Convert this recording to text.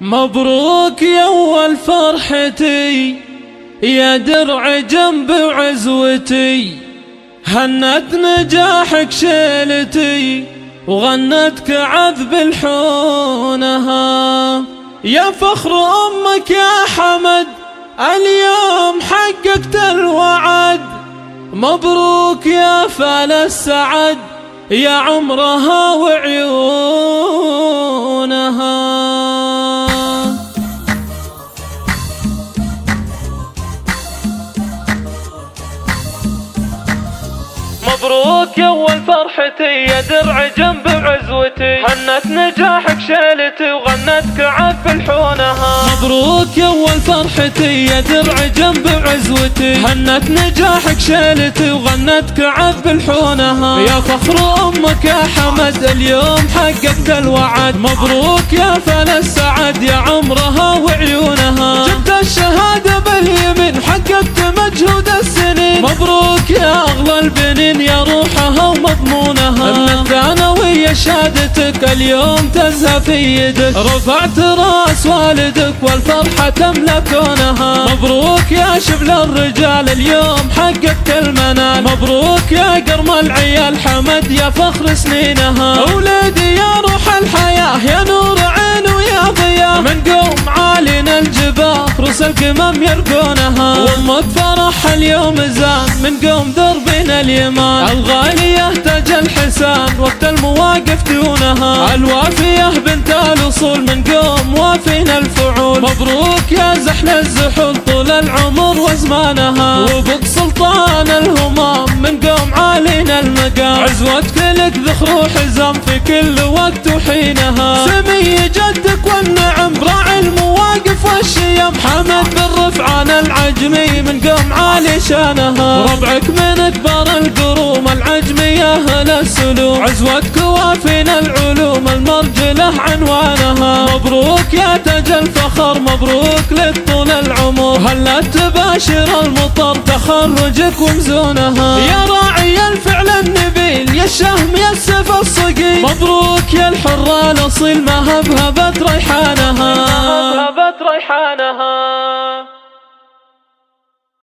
مبروك يا أول فرحتي يا درع جنب عزوتي، هنت نجاحك شيلتي وغنتك عذب الحونها. يا فخر أمك يا حمد اليوم حققت الوعد، مبروك يا فال السعد يا عمرها وعيونها. مبروك يا أول فرحتي يا درع جنب عزوتي، هنت نجاحك شيلتي وغنتك عذب الحونها. مبروك يا أول فرحتي يا درع جنب عزوتي، هنت نجاحك شيلتي وغنتك عذب الحونها. يا فخر أمك يا حمد اليوم حققت الوعد، مبروك يا فال السعد يا عمرها وعيونها. جبت الشهادة باليمين حققت مجهود السنين، مبروك يا أغلى البنين يا روحها ومضمونها. من الثانوية شهادتك اليوم تزهى في يدك، رفعت راس والدك والفرحة تملى كونها. مبروك يا شبل الرجال اليوم حققت المنال، مبروك يا قرم العيال حمد يا فخر سنينها. ولادي يا روح الحياة يا نور عين ويا ضياء، من قوم عالينا الجباه رؤوس القمم يرقونها. وامك فرح اليوم زان من قوم دربنا اليمان، الغالية تاج الحسان وقت المواقف دونها. الوافية بنت الأصول من قوم وافينا الفعول، مبروك يا زحل الزحول طول العمر وزمانها. وبك سلطان الهمام من قوم عالينا المقام، عزوتك لك ذخر وحزام في كل وقت وحينها. سمي جدك والنعم راعي المواقف والشيم، حمد بن رفعان العجمي من قوم عالي شانها. ربعك من أكبر القروم العجمية أهل السلوم، عزوتك وافينا العلوم المرجلة عنوانها. مبروك يا تاج الفخر مبروك لك طول العمر، هلا تباشر المطر تخرجك ومزونها. يا راعي الفعل النبيل يا الشهم يا السيف الصقيل، مبروك يا الحر الأصيل ما هبهبت ريحانها.